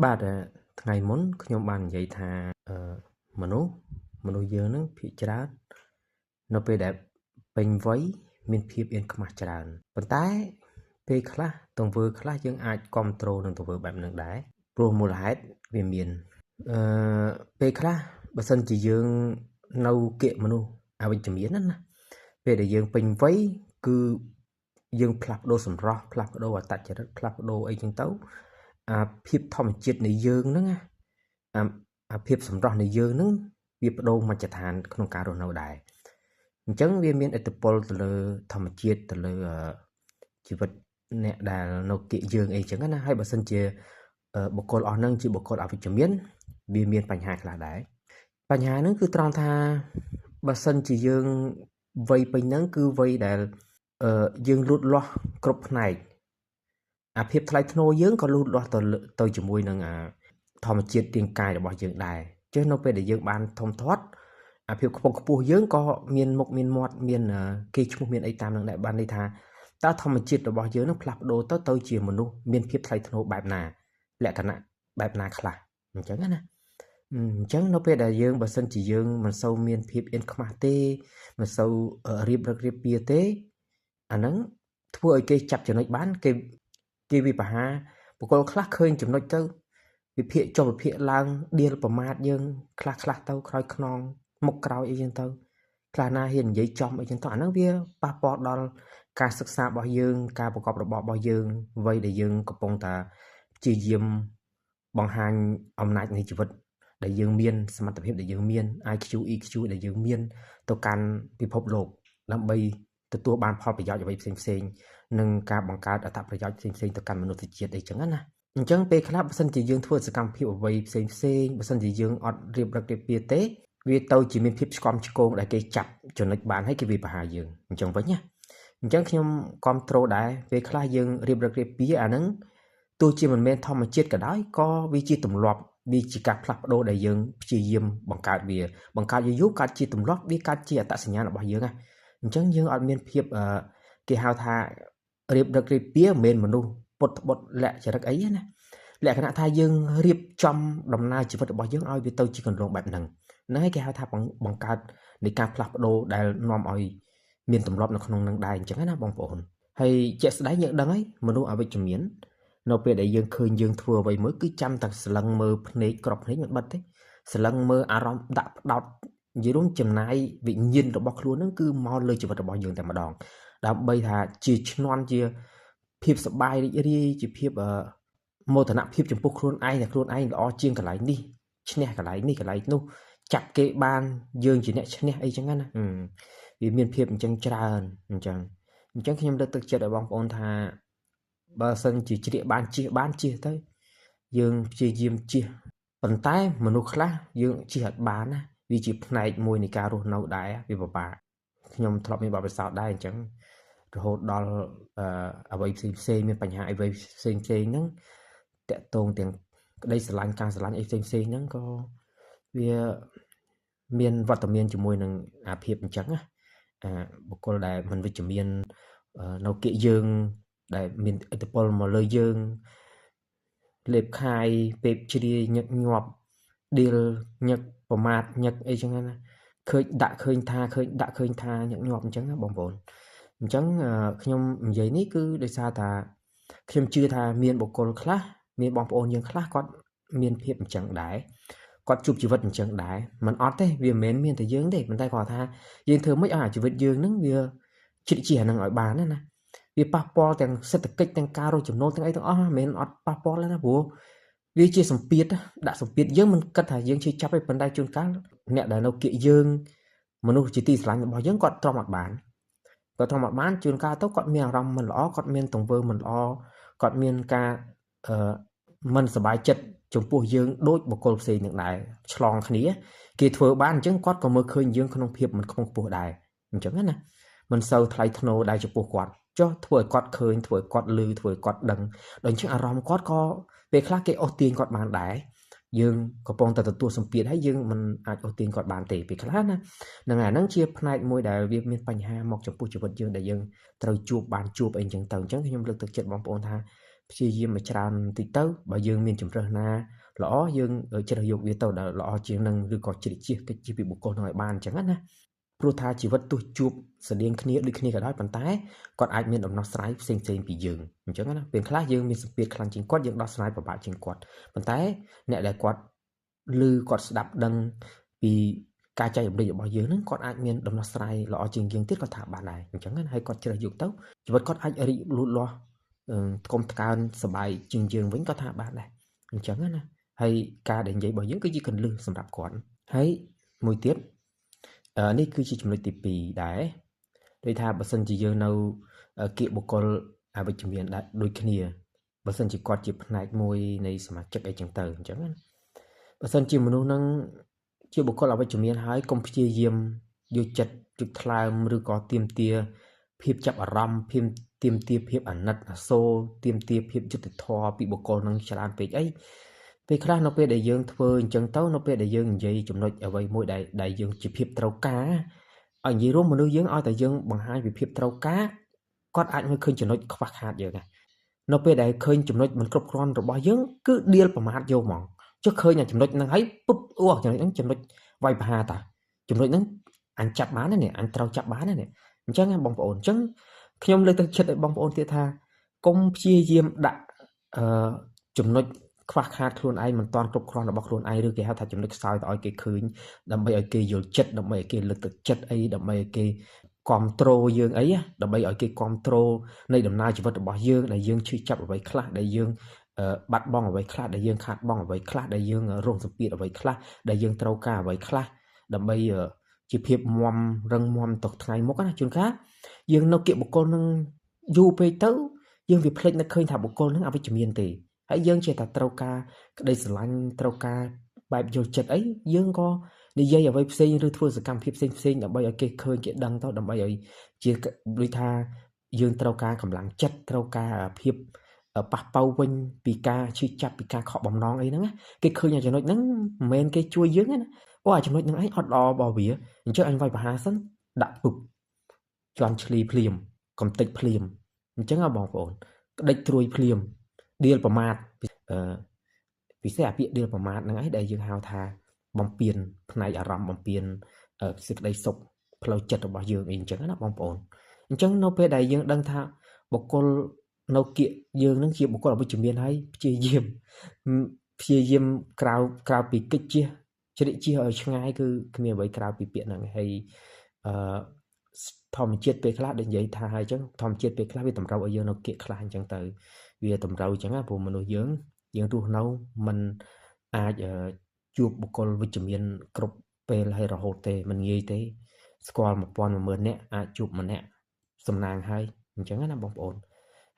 បាទថ្ងៃមុនខ្ញុំបាននិយាយថាមនុស្សយើងនឹងភាគច្រើននៅពេលដែលពេញវ័យមានភាពអៀនខ្មាស់ច្រើនប៉ុន្តែពេលខ្លះទង្វើខ្លះយើងអាចគ្រប់គ្រងនឹងទង្វើបែបហ្នឹងដែរព្រោះមូលហេតុវាមានពេលខ្លះបើសិនជាយើងនៅគៀកមនុស្សអវិជ្ជមានណាពេលដែលយើងពេញវ័យគឺយើងផ្លាស់ប្ដូរសម្រស់ផ្លាស់ប្ដូរអត្តចរិតផ្លាស់ប្ដូរអីចឹងទៅភាពធម្មជាតិនៃយើងហ្នឹងអាភាពសម្រស់នៃយើងហ្នឹងវាបដូរមជ្ឈដ្ឋានក្នុងការរស់នៅដែរអញ្ចឹងវាមានឥទ្ធិពលទៅលើធម្មជាតិទៅលើជីវិតអ្នកដែលនៅគៀកយើងអីចឹងណាហើយបើសិនជាបុគ្គលអស់ហ្នឹងជាបុគ្គលអវិជ្ជមានវាមានបញ្ហាខ្លះដែរបញ្ហាហ្នឹងគឺត្រង់ថាបើសិនជាយើងវ័យពេញហ្នឹងគឺវ័យដែលយើងលូតលាស់គ្រប់ផ្នែកអាភាពថ្លៃថ្នូរយើងក៏លូតលាស់ទៅជាមួយនឹងធម្មជាតិរាងកាយរបស់យើងដែរចេះនៅពេលដែលយើងបានធំធាត់អាភាពខ្ពង់ខ្ពស់យើងក៏មានមុខមានមាត់មានគេឈ្មោះមានអីតាមនឹងដែរបានន័យថាតើធម្មជាតិរបស់យើងនឹងផ្លាស់ប្ដូរទៅជាមនុស្សមានភាពថ្លៃថ្នូរបែបណាលក្ខណៈបែបណាខ្លះអញ្ចឹងណាអញ្ចឹងនៅពេលដែលយើងបើសិនជាយើងមិនសូវមានភាពអៀនខ្មាស់ទេមិនសូវរៀបរឹករៀបពៀទេអាហ្នឹងធ្វើឲ្យគេចាប់ចំណុចបានគេវិបហាបុគ្គលខ្លះឃើញចំណុចទៅវិភាគចុះវិភាគឡើងដៀលប្រមាថយើងខ្លះទៅក្រោយខ្នងមុខក្រោយអីចឹងទៅខ្លះណាហ៊ាននិយាយចំអីចឹងទៅអាហ្នឹងវាប៉ះពាល់ដល់ការសិក្សារបស់យើងការប្រកបរបររបស់យើងអ្វីដែលយើងកំពុងតែព្យាយាមបង្ហាញអំណាចនៃជីវិតដែលយើងមានសមត្ថភាពដែលយើងមាន IQ EQ ដែលយើងមានទៅកាន់ពិភពលោកដើម្បីទទួលបានផលប្រយោជន៍អ្វីផ្សេងនឹងការបង្កើតអត្ថប្រយោជន៍ផ្សេងទៅកាន់មនុស្សជាតិអីចឹងណាអញ្ចឹងពេលខ្លះបើសិនជាយើងធ្វើសកម្មភាពអ្វីផ្សេងបើសិនជាយើងអត់រៀបរឹករៀបពៀទេវាទៅជាមានភាពឆ្កំឆ្គងដែលគេចាប់ចំណុចបានហើយគេវាបហាយើងអញ្ចឹងវិញណាអញ្ចឹងខ្ញុំគ្រប់ត្រូលដែរពេលខ្លះយើងរៀបរឹករៀបពៀអាហ្នឹងទោះជាមិនមែនធម្មជាតិក៏ដោយក៏វាជាទម្លាប់វាជាការផ្លាស់ប្ដូរដែលយើងព្យាយាមបង្កើតវាបង្កើតយូរកើតជាទម្លាប់វាកើតជាអត្តសញ្ញាណរបស់យើងណាអញ្ចឹងយើងអត់មានភាពគេហៅថារៀបរឹករៀបពៀមិនមែនមនុស្សពុតត្បុតលក្ខចរិតអីណាលក្ខណៈថាយើងរៀបចំដំណើរជីវិតរបស់យើងឲ្យវាទៅជាគន្លងបែបហ្នឹងហើយគេហៅថាបង្កើតនៃការផ្លាស់ប្ដូរដែលនាំឲ្យមានទម្លាប់នៅក្នុងនឹងដែរអញ្ចឹងណាបងប្អូនហើយជាក់ស្ដែងយើងដឹងហើយមនុស្សអវិជ្ជមាននៅពេលដែលយើងឃើញយើងធ្វើអ្វីមួយគឺចាំតែស្លឹងមើលភ្នែកក្របភ្នែកមិនបិទទេស្លឹងមើលអារម្មណ៍ដាក់ផ្ដោតនិយាយរួមចំណាយវិញ្ញាណរបស់ខ្លួនហ្នឹងគឺមកលើជីវិតរបស់យើងតែម្ដងដើម្បីថាជាឈ្នន់ជាភាពសប្បាយរីករាយជាភាពមោទនភាពចំពោះខ្លួនឯងតែខ្លួនឯងល្អជាងកន្លែងនេះឈ្នះកន្លែងនេះកន្លែងនោះចាប់គេបានយើងជាអ្នកឈ្នះអីចឹងណាវាមានភាពអញ្ចឹងច្រើនអញ្ចឹងខ្ញុំលើកទឹកចិត្តឲ្យបងប្អូនថាបើសិនជាជ្រាកបានជិះទៅយើងព្យាយាមជិះប៉ុន្តែមនុស្សខ្លះយើងជិះអត់បានណាវាជាផ្នែកមួយនៃការរស់នៅដែរវាពិបាកខ្ញុំធ្លាប់មានបទពិសោធន៍ដែរអញ្ចឹងរហូតដល់អ្វីផ្សេងមានបញ្ហាអ្វីផ្សេងហ្នឹងតកតងទាំងក្តីស្រឡាញ់ការស្រឡាញ់អីផ្សេងហ្នឹងក៏វាមានវត្តមានជាមួយនឹងអាភាពអញ្ចឹងណាបុគ្គលដែលមិនវិជ្ជមាននៅគៀកយើងដែលមានឥទ្ធិពលមកលើយើងលេបខាយពេបជ្រាយញឹកញាប់ដៀលញឹកប្រមាថញឹកអីចឹងណាឃើញដាក់ឃើញថាញឹកញាប់អញ្ចឹងណាបងប្អូនអញ្ចឹងខ្ញុំនិយាយនេះគឺដោយសារថាខ្ញុំជឿថាមានបុគ្គលខ្លះមានបងប្អូនយើងខ្លះគាត់មានភាពអញ្ចឹងដែរគាត់ជួបជីវិតអញ្ចឹងដែរមិនអត់ទេវាមិនមែនមានតែយើងទេប៉ុន្តែគាត់ថាយើងធ្វើម៉េចឲ្យជីវិតយើងហ្នឹងវាជ្រៀកជ្រះហ្នឹងឲ្យបានណាវាប៉ះពាល់ទាំងសេដ្ឋកិច្ចទាំងការរកចំណូលទាំងអីទាំងអស់មិនមែនអត់ប៉ះពាល់ទេណាព្រោះវាជាសម្ពាធដាក់សម្ពាធយើងមិនគិតថាយើងជិះចាប់ទេប៉ុន្តែជួនកាលអ្នកដែលនៅគៀកយើងមនុស្សជាទីស្រឡាញ់របស់យើងគាត់ទ្រាំអត់បានជួនកាលទៅគាត់មានអារម្មណ៍មិនល្អគាត់មានទង្វើមិនល្អគាត់មានការមិនសប្បាយចិត្តចំពោះយើងដូចបុគ្គលផ្សេងនឹងដែរឆ្លងគ្នាគេធ្វើបានអញ្ចឹងគាត់ក៏មើលឃើញយើងក្នុងភាពមិនខ្ពង់ខ្ពស់ដែរអញ្ចឹងណាមិនសូវថ្លៃថ្នូរដែរចំពោះគាត់ចុះធ្វើឲ្យគាត់ឃើញធ្វើឲ្យគាត់ឮធ្វើឲ្យគាត់ដឹងដល់អញ្ចឹងអារម្មណ៍គាត់ក៏ពេលខ្លះគេអូសទាញគាត់បានដែរយើងកំពុងតែទទួលសម្ពាធហើយយើងមិនអាចអូសទាញគាត់បានទេពេលខ្លះណាហ្នឹងជាផ្នែកមួយដែលវាមានបញ្ហាមកចំពោះជីវិតយើងដែលយើងត្រូវជួបអីអញ្ចឹងទៅអញ្ចឹងខ្ញុំលើកទឹកចិត្តបងប្អូនថា ព្យាយាមមកច្រើនតិចទៅបើយើងមានជំរើសណាល្អយើងជ្រើសយកវាទៅដែលល្អជាងនឹងឬក៏ជ្រៀតជ្រះកិច្ចជាពីបុគ្គលនោះឲ្យបានអញ្ចឹងណាព្រោះថាជីវិតទោះជួបស្តៀងគ្នាដូចគ្នាក៏ដោយប៉ុន្តែគាត់អាចមានដំណោះស្រាយផ្សេងៗពីយើងអញ្ចឹងណាពេលខ្លះយើងមានសម្ពាធខ្លាំងជាងគាត់យើងដោះស្រាយពិបាកជាងគាត់ប៉ុន្តែអ្នកដែលគាត់គាត់ស្ដាប់ដឹងពីការចែករំលែករបស់យើងហ្នឹងគាត់អាចមានដំណោះស្រាយល្អជាងយើងទៀតគាត់ថាបានដែរអញ្ចឹងណាហើយគាត់ជ្រើសយកទៅជីវិតគាត់អាចរីកលូតលាស់ថ្កុំថ្កើងសប្បាយជាងយើងវិញគាត់ថាបានដែរអញ្ចឹងណាហើយការដែលនិយាយរបស់យើងគឺជាកន្លឹះសម្រាប់គាត់ហើយមួយទៀតនេះគឺជាចំណុចទី2ដែរដូចថាបើសិនជាយើងនៅគៀកបុគ្គលអវិជ្ជមានដូចគ្នាបើសិនជាគាត់ជាផ្នែកមួយនៃសមាជិកអីចឹងទៅអញ្ចឹងណាបើសិនជាមនុស្សនឹងជាបុគ្គលអវិជ្ជមានហើយកុំព្យាយាមយកចិត្តទុកថ្លើមឬក៏ទាមទារភាពចាប់អារម្មណ៍ទាមទារភាពអាណិតអាសូរទាមទារភាពយុត្តិធម៌ពីបុគ្គលនឹងច្រើនពេកអីពេលខ្លះនៅពេលដែលយើងធ្វើអញ្ចឹងទៅនៅពេលដែលយើងនិយាយចំណុចអ្វីមួយដែលយើងជាភាពត្រូវការឲ្យនិយាយរួមមនុស្សយើងឲ្យតែយើងបង្ហាញពីភាពត្រូវការគាត់អាចមើលឃើញចំណុចខ្វះខាតយើងណានៅពេលដែលឃើញចំណុចមិនគ្រប់គ្រាន់របស់យើងគឺដៀលប្រមាថយកហ្មងចុះឃើញតែចំណុចហ្នឹងហើយពុបចំណុចហ្នឹងចំណុចវាយប្រហារតាចំណុចហ្នឹងអញចាប់បានណាអញត្រូវចាប់បានណាអញ្ចឹងបងប្អូនអញ្ចឹងខ្ញុំលើកទឹកចិត្តឲ្យបងប្អូនទៀតថាកុំព្យាយាមដាក់ចំណុចខ្វះខាតខ្លួនឯងមិនតាន់គ្រប់គ្រាន់របស់ខ្លួនឯងឬគេហៅថាចំណុចខ្សោយទៅឲ្យគេឃើញដើម្បីឲ្យគេយល់ចិត្តដើម្បីឲ្យគេលើកទឹកចិត្តអីដើម្បីឲ្យគេគ្រប់គ្រងយើងអីដើម្បីឲ្យគេគ្រប់គ្រងនៃដំណើរជីវិតរបស់យើងដែលយើងឈឺចាប់អ្វីខ្លះដែលយើងបាត់បង់អ្វីខ្លះដែលយើងខាតបង់អ្វីខ្លះដែលយើងរងសម្ពាធអ្វីខ្លះដែលយើងត្រូវការអ្វីខ្លះដើម្បីជាភាពរឹងមាំទៅថ្ងៃមុខណាជួនកាលយើងនៅគៀកបុគ្គលនឹងយូរពេកទៅយើងវាភ្លេចនឹកឃើញថាបុគ្គលនឹងអវិជ្ជមានទេហើយយើងចេះតែត្រូវការក្តីស្រឡាញ់ត្រូវការបែបយល់ចិត្តអីយើងក៏និយាយអ្វីផ្សេងឬធ្វើសកម្មភាពផ្សេងដើម្បីឲ្យគេឃើញគេដឹងទៅដើម្បីឲ្យជាដូចថាយើងត្រូវការកម្លាំងចិត្តត្រូវការភាពប៉ះប៉ៅវិញពីការឈឺចាប់ពីការខកបំណងអីហ្នឹងគេឃើញតែចំណុចហ្នឹងមិនមែនគេជួយយើងណាអាចំណុចហ្នឹងឯងអត់ល្អរបស់វាអញ្ចឹងអញវាយប្រហារសិនដាក់ពុបជន់ឈ្លីភ្លាមកំតិចភ្លាមអញ្ចឹងបងប្អូនក្តិចត្រួយភ្លាមដៀលប្រមាថពិសេសអាពាក្យដៀលប្រមាថហ្នឹងឯងដែលយើងហៅថាបំពេញផ្នែកអារម្មណ៍បំពេញសេចក្តីសុខផ្លូវចិត្តរបស់យើងអីអញ្ចឹងណាបងប្អូនអញ្ចឹងនៅពេលដែលយើងដឹងថាបុគ្គលនៅគៀកយើងនឹងជាបុគ្គលអវិជ្ជមានហើយព្យាយាមក្រៅពីកិច្ចជ្រៀតជ្រះឲ្យឆ្ងាយគឺគ្មានអ្វីក្រៅពីពាក្យហ្នឹងហើយធម្មជាតិពេលខ្លះដូចនិយាយថាហើយអញ្ចឹងធម្មជាតិពេលខ្លះវាតម្រូវឲ្យយើងនៅគៀកខ្លះអញ្ចឹងទៅវាតម្រូវអញ្ចឹងព្រោះមនុស្សយើងរស់នៅមិនអាចជួបបុគ្គលវិជ្ជមានគ្រប់ពេលហើយរហូតទេមិនងាយទេស្គាល់1000 10000នាក់អាចជួបម្នាក់សំណាងហើយអញ្ចឹងណាបងប្អូន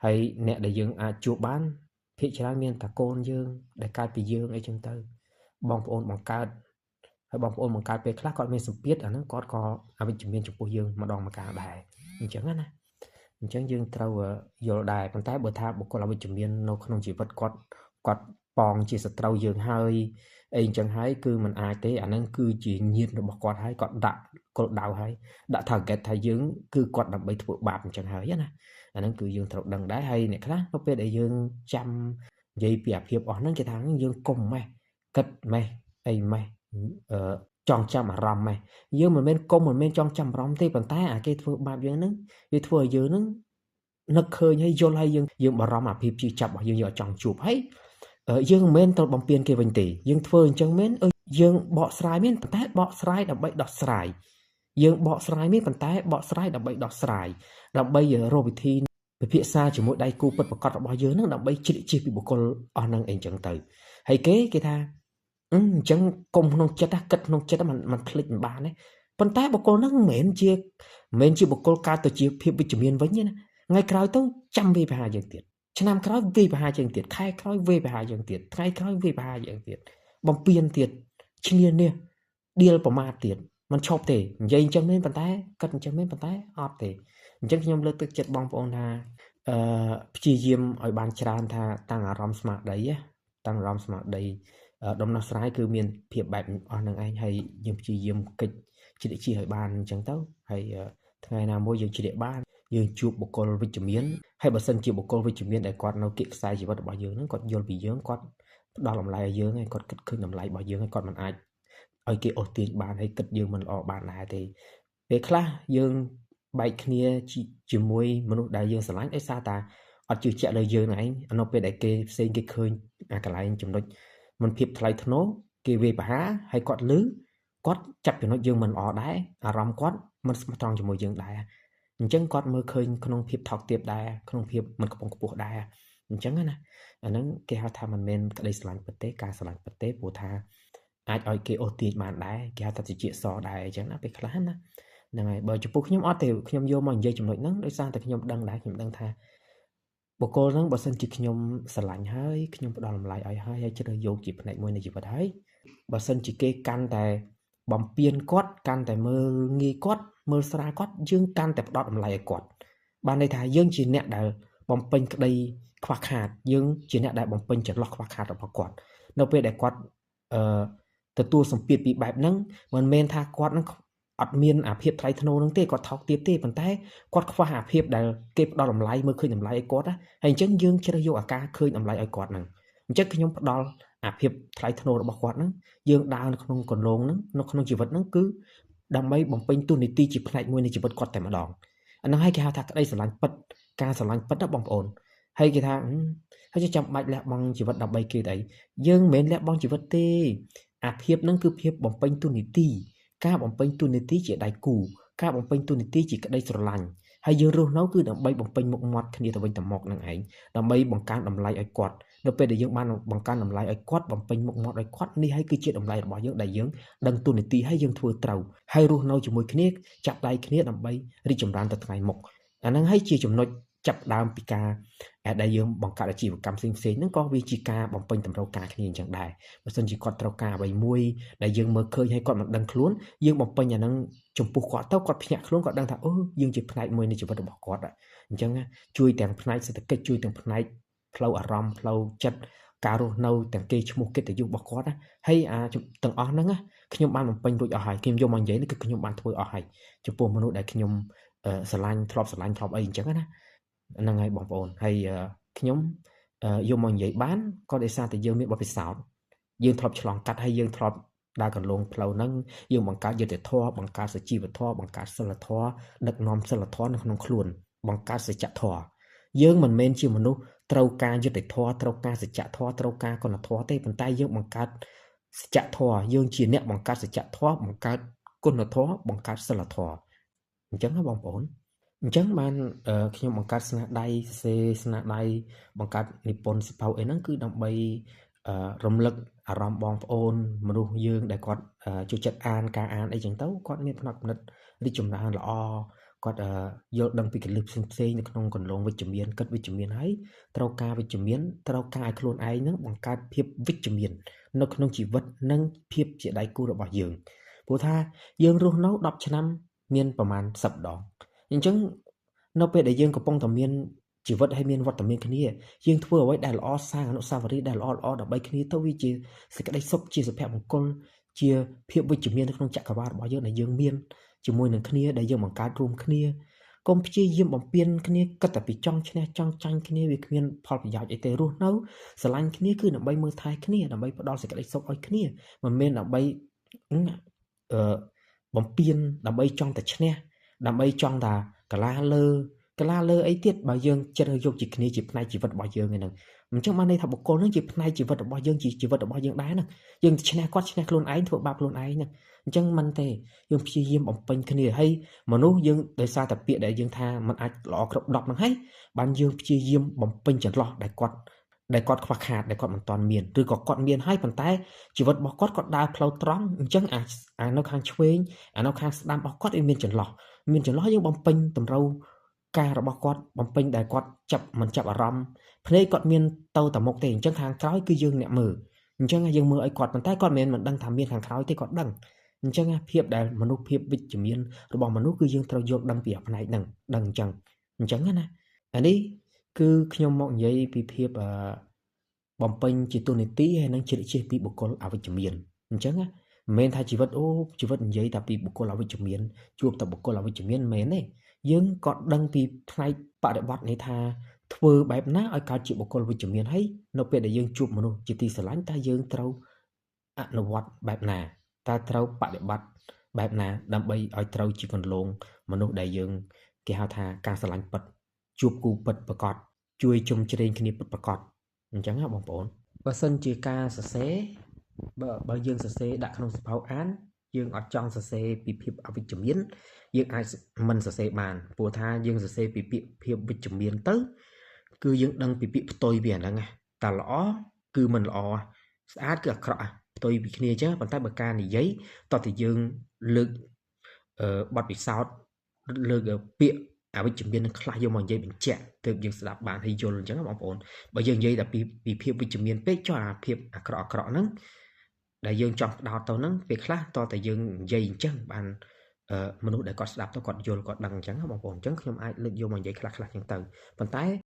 ហើយអ្នកដែលយើងអាចជួបបានភាគច្រើនមានតែកូនយើងដែលកើតពីយើងអីចឹងទៅបងប្អូនបង្កើតហើយបងប្អូនបង្កើតពេលខ្លះគាត់មានសម្ពាធអាហ្នឹងគាត់ក៏អវិជ្ជមានចំពោះយើងម្ដងម្កាលដែរអញ្ចឹងណាអញ្ចឹងយើងត្រូវយល់ដែរប៉ុន្តែបើថាបុគ្គលអវិជ្ជមាននៅក្នុងជីវិតគាត់ប៉ងជាសត្រូវយើងហើយអីអញ្ចឹងហើយគឺมันអាចទេអាហ្នឹងគឺជាញាតិរបស់គាត់ហើយគាត់ដាក់គោលដៅហើយដាក់ target ថាយើងគឺគាត់ដើម្បីធ្វើបាបអញ្ចឹងហើយណាអាហ្នឹងគឺយើងត្រូវដឹងដែរហើយអ្នកខ្លះនៅពេលដែលយើងចាំនិយាយពីអាភាពអស់ហ្នឹងគេថាយើងកុំម៉េះគិតម៉េះអីម៉េះចង់ចាំអារម្មណ៍ម៉េះយើងមិនមែនកុំមិនមែនចង់ចាំអារម្មណ៍ទេប៉ុន្តែអាគេធ្វើបាបយើងហ្នឹងវាធ្វើឲ្យយើងហ្នឹងនឹកឃើញហើយយល់ហើយយើងបារម្ភអាភាពជឿចាប់របស់យើងអត់ចង់ជួបហើយយើងមិនមែនទៅបំពេញគេវិញទេយើងធ្វើអញ្ចឹងមែនយើងបកស្រាយមែនប៉ុន្តែបកស្រាយដើម្បីដោះស្រាយយើងបកស្រាយមែនប៉ុន្តែបកស្រាយដើម្បីដោះស្រាយដើម្បីរកវិធីពិភាក្សាជាមួយដៃគូពិតប្រាកដរបស់យើងហ្នឹងដើម្បីជ្រៀតជ្រះពីបុគ្គលអស់ហ្នឹងអីចឹងទៅហើយគេថាអញ្ចឹងកុំក្នុងចិត្តគិតក្នុងចិត្តมันភ្លេចមិនបានទេប៉ុន្តែបុគ្គលហ្នឹងមិនមែនជាបុគ្គលកើតទៅជាភាពវិជ្ជមានវិញទេណាថ្ងៃក្រោយទៅចាំវាប្រហារយើងទៀតឆ្នាំក្រោយវាប្រហារយើងទៀតខែក្រោយវាប្រហារយើងទៀតថ្ងៃក្រោយវាប្រហារយើងទៀតបំពេញទៀតឈ្នានេះដៀលប្រមាថទៀតมันឈប់ទេនិយាយអញ្ចឹងមែនប៉ុន្តែគិតអញ្ចឹងមែនប៉ុន្តែអត់ទេអញ្ចឹងខ្ញុំលើកទឹកចិត្តបងប្អូនថាព្យាយាមឲ្យបានច្រើនថាតាំងអារម្មណ៍ស្មារតីតាំងអារម្មណ៍ស្មារតីដំណោះស្រាយគឺមានភាពបែបអស់នឹងឯងហើយយើងព្យាយាមកិច្ចជ្រៀតជ្រះឲ្យបានអញ្ចឹងទៅហើយថ្ងៃណាមួយយើងជ្រៀតបាន យើងជួបបុគ្គលវិជ្ជមានហើយបើសិនជាបុគ្គលវិជ្ជមានដែលគាត់នៅគៀកខ្សែជីវិតរបស់យើងហ្នឹងគាត់យល់ពីយើងគាត់ផ្ដល់តម្លៃឲ្យយើងហើយគាត់គិតឃើញតម្លៃរបស់យើងហើយគាត់មិនអាចឲ្យគេអូសទាញបានហើយគិតយើងមិនល្អបានដែរទេពេលខ្លះយើងបែកគ្នាជាមួយមនុស្សដែលយើងស្រឡាញ់ដោយសារតែអត់ជឿជាក់លើយើងហ្នឹងឯងនៅពេលដែលគេផ្សេងគេឃើញអាកន្លែងចំណុចមិនភាពថ្លៃថ្នូរគេវាយប្រហារហើយគាត់លឺគាត់ចាប់ចំណុចយើងមិនល្អដែរអារម្មណ៍គាត់មិនស្មោះត្រង់ជាមួយយើងដែរអញ្ចឹងគាត់មើលឃើញក្នុងភាពថោកទាបដែរក្នុងភាពមិនខ្ពង់ខ្ពស់ដែរអញ្ចឹងណាអាហ្នឹងគេហៅថាមិនមែនក្តីស្រឡាញ់ពិតទេការស្រឡាញ់ពិតទេព្រោះថាអាចឲ្យគេអូសទាញបានដែរគេហៅថាជាសដែរអញ្ចឹងណាពេលខ្លះណាហ្នឹងហើយបើចំពោះខ្ញុំអត់ទេខ្ញុំយកមកនិយាយចំណុចហ្នឹងដោយសារតែខ្ញុំដឹងដែរខ្ញុំដឹងថាបុគ្គលហ្នឹងបើសិនជាខ្ញុំស្រឡាញ់ហើយខ្ញុំផ្ដល់តម្លៃឲ្យហើយជ្រើសយកជាផ្នែកមួយនៃជីវិតហើយបើសិនជាគេកាន់តែបំពេញគាត់កាន់តែមើលងាយគាត់មើលស្រាលគាត់យើងកាន់តែផ្ដោតតម្លៃឲ្យគាត់បានន័យថាយើងជាអ្នកដែលបំពេញក្តីខ្វះខាតយើងជាអ្នកដែលបំពេញចន្លោះខ្វះខាតរបស់គាត់នៅពេលដែលគាត់ទទួលសម្ពាធពីបែបហ្នឹងមិនមែនថាគាត់នឹងអត់មានអាភាពថ្លៃថ្នូរហ្នឹងទេគាត់ថោកទាបទេប៉ុន្តែគាត់ខ្វះអាភាពដែលគេផ្ដល់តម្លៃមើលឃើញតម្លៃឲ្យគាត់ណាហើយអញ្ចឹងយើងជ្រើសយកអាការឃើញតម្លៃឲ្យគាត់ហ្នឹងអញ្ចឹងខ្ញុំផ្ដល់អាភាពថ្លៃថ្នូររបស់គាត់ហ្នឹងយើងដើរនៅក្នុងកន្លងហ្នឹងនៅក្នុងជីវិតហ្នឹងគឺដើម្បីបំពេញតួនាទីជាផ្នែកមួយនៃជីវិតគាត់តែម្ដងអាហ្នឹងហើយគេហៅថាក្តីស្រឡាញ់ពិតការស្រឡាញ់ពិតណាបងប្អូនហើយគេថាហើយចាំបាច់លះបង់ជីវិតដើម្បីគេទៅយើងមិនមែនលះបង់ជីវិតទេអាភាពហ្នឹងគឺភាពបំពេញតួនាទីការបំពេញតួនាទីជាដៃគូការបំពេញតួនាទីជាក្តីស្រឡាញ់ហើយយើងរស់នៅគឺដើម្បីបំពេញមុខមាត់គ្នាទៅវិញទៅមកនឹងឯងដើម្បីបង្កើនតម្លៃឲ្យគាត់នៅពេលដែលយើងបានបង្កើនតម្លៃឲ្យគាត់បំពេញមុខមាត់ឲ្យគាត់នេះហើយគឺជាតម្លៃរបស់យើងដែលយើងដឹងតួនាទីហើយយើងធ្វើត្រូវហើយរស់នៅជាមួយគ្នាចាប់ដៃគ្នាដើម្បីរីកចម្រើនទៅថ្ងៃមុខអាហ្នឹងហើយជាចំណុចចាប់ដើមពីការដែលយើងបង្កើតអាជីវកម្មផ្សេងៗហ្នឹងក៏វាជាការបំពេញតម្រូវការគ្នាអញ្ចឹងដែរបើមិនជាគាត់ត្រូវការអ្វីមួយដែលយើងមើលឃើញហើយគាត់មិនដឹងខ្លួនយើងបំពេញអាហ្នឹងចំពោះគាត់ទៅគាត់ភ្ញាក់ខ្លួនគាត់ដឹងថាអូយើងជាផ្នែកមួយនៃជីវិតរបស់គាត់អញ្ចឹងជួយទាំងផ្នែកសេដ្ឋកិច្ចជួយទាំងផ្នែកផ្លូវអារម្មណ៍ផ្លូវចិត្តការរស់នៅទាំងគេឈ្មោះកិត្តិយសរបស់គាត់ហើយទាំងអស់ហ្នឹងខ្ញុំបានបំពេញរួចអស់ហើយខ្ញុំយកមកនិយាយនេះគឺខ្ញុំបានធ្វើអស់ហើយចំពោះមនុស្សដែលខ្ញុំស្រឡាញ់ធ្លាប់អីអញ្ចឹងណាហ្នឹងហើយបងប្អូនហើយខ្ញុំយកមកនិយាយបានក៏ដោយសារតែយើងមានបទពិសោធន៍យើងធ្លាប់ឆ្លងកាត់ហើយយើងធ្លាប់ដើរកន្លងផ្លូវហ្នឹងយើងបង្កើតយុត្តិធម៌បង្កើតសុជីវធម៌បង្កើតសិលធម៌ដឹកនាំសិលធម៌នៅក្នុងខ្លួនបង្កើតសច្ចធម៌យើងមិនមែនជាមនុស្សត្រូវការយុត្តិធម៌ត្រូវការសច្ចធម៌ត្រូវការគុណធម៌ទេប៉ុន្តែយើងបង្កើតសច្ចធម៌យើងជាអ្នកបង្កើតសច្ចធម៌បង្កើតគុណធម៌បង្កើតសិលធម៌អញ្ចឹងណាបងប្អូនអញ្ចឹងបានខ្ញុំបង្កើតស្នាដៃសរសេរស្នាដៃបង្កើតនិពន្ធសិភៅអីហ្នឹងគឺដើម្បីរំលឹកអារម្មណ៍បងប្អូនមនុស្សយើងដែលគាត់ចូលចិត្តអានការអានអីចឹងទៅគាត់មានផ្នត់គំនិតរីកចម្រើនល្អគាត់យល់ដឹងពីកលឹះផ្សេងៗនៅក្នុងកន្លងវិជ្ជមានគិតវិជ្ជមានហើយត្រូវការវិជ្ជមានត្រូវការឲ្យខ្លួនឯងហ្នឹងបង្កើតភាពវិជ្ជមាននៅក្នុងជីវិតនិងភាពជាដៃគូរបស់យើងព្រោះថាយើងរស់នៅ10ឆ្នាំមានប្រហែល10ដងអញ្ចឹងនៅពេលដែលយើងកំពុងតែមានជីវិតហើយមានវត្តមានគ្នាយើងធ្វើអ្វីដែលល្អសាងអនុស្សាវរីយ៍ដែលល្អដើម្បីគ្នាទៅវាជាសេចក្តីសុខជាសុភមង្គលជាភាពវិជ្ជមាននៅក្នុងចក្រវាឡរបស់យើងដែលយើងមានជាមួយនឹងគ្នាដែលយើងបង្កើតរួមគ្នាកុំព្យាយាមបំពេញគ្នាគិតតែពីចង់ឈ្នះចង់ចាញ់គ្នាវាគ្មានផលប្រយោជន៍អីទេរស់នៅស្រឡាញ់គ្នាគឺដើម្បីមើលថែគ្នាដើម្បីផ្ដល់សេចក្តីសុខឲ្យគ្នាមិនមែនដើម្បីបំពេញដើម្បីចង់តែឈ្នះដើម្បីចង់តែកលាលើអីទៀតបើយើងជ្រើសយកជាគ្នាជាផ្នែកជីវិតរបស់យើងហ្នឹងអញ្ចឹងបានន័យថាបុគ្គលហ្នឹងជាផ្នែកជីវិតរបស់យើងជាជីវិតរបស់យើងដែរហ្នឹងយើងឈ្នះគាត់ឈ្នះខ្លួនឯងធ្វើបាបខ្លួនឯងហ្នឹងអញ្ចឹងមិនទេយើងព្យាយាមបំពេញគ្នាហើយមនុស្សយើងដោយសារតែពាក្យដែលយើងថាมันអាចល្អគ្រប់10ហ្នឹងហើយបានយើងព្យាយាមបំពេញចន្លោះដែលគាត់ខ្វះខាតដែលគាត់មិនទាន់មានឬក៏គាត់មានហើយប៉ុន្តែជីវិតរបស់គាត់ដើរផ្លូវត្រង់អញ្ចឹងអានៅខាងឆ្វេងអានៅខាងស្ដាំរបស់គាត់វាមានចន្លោះយើងបំពេញតម្រូវការរបស់គាត់បំពេញដែលគាត់មិនចាប់អារម្មណ៍ភ្នែកគាត់មានទៅតែមុខទេអញ្ចឹងខាងក្រោយគឺយើងអ្នកមើលអញ្ចឹងយើងមើលឲ្យគាត់ប៉ុន្តែគាត់មិនដឹងថាមានខាងក្រោយទេគាត់ដឹងអញ្ចឹងភាពដែលមនុស្សភាពវិជ្ជមានរបស់មនុស្សគឺយើងត្រូវយល់ដឹងពីផ្នែកហ្នឹងដឹងអញ្ចឹងណាអានេះគឺខ្ញុំមកនិយាយពីភាពបំពេញជាទូនីតិហើយនឹងជ្រៀតជ្រែកពីបុគ្គលអវិជ្ជមានអញ្ចឹងមិនមែនថាជីវិតនិយាយតែពីបុគ្គលអវិជ្ជមានជួបតែបុគ្គលអវិជ្ជមានមិនមែនទេ យើងក៏ដឹងពីផ្នែកបរិបត្តិនេះថាធ្វើបែបណាឲ្យកើតជាបុគ្គលវិជ្ជមានហើយនៅពេលដែលយើងជួបមនុស្សជាទីស្រឡាញ់តើយើងត្រូវអនុវត្តបែបណាតើត្រូវបដិបត្តិបែបណាដើម្បីឲ្យត្រូវជាគន្លងមនុស្សដែលយើងគេហៅថាការស្រឡាញ់ពិតជួបគូពិតប្រកបជួយជុំជ្រែងគ្នាពិតប្រកបអញ្ចឹងណាបងប្អូនបើសិនជាការសរសេរបើយើងសរសេរដាក់ក្នុងសៀវភៅអានយើងអត់ចង់សរសេរពីភាពអវិជ្ជមានយើងអាចមិនសរសេរបានព្រោះថាយើងសរសេរពីពាក្យភាពវិជ្ជមានទៅគឺយើងដឹងពីពាក្យផ្ទុយពីអាហ្នឹងតែល្អគឺមិនល្អស្អាតគឺអាក្រក់ផ្ទុយពីគ្នាអញ្ចឹងប៉ុន្តែបើការនិយាយតោះតែយើងលើកបទពិសោធន៍លើកពាក្យអវិជ្ជមាននឹងខ្លះយកមកនិយាយបញ្ជាក់ទើបយើងស្ដាប់បានហើយយល់អញ្ចឹងបងប្អូនបើយើងនិយាយតែពីភាពវិជ្ជមានពេកចុះអាភាពអាក្រក់ហ្នឹងដែលយើងចង់ផ្ដោតទៅហ្នឹងពេលខ្លះតតែយើងនិយាយអញ្ចឹងបានមនុស្សដែលគាត់ស្ដាប់ទៅគាត់យល់គាត់ដឹងអញ្ចឹងបងប្អូនអញ្ចឹងខ្ញុំអាចលើកយកមកនិយាយខ្លះអញ្ចឹងទៅប៉ុន្តែ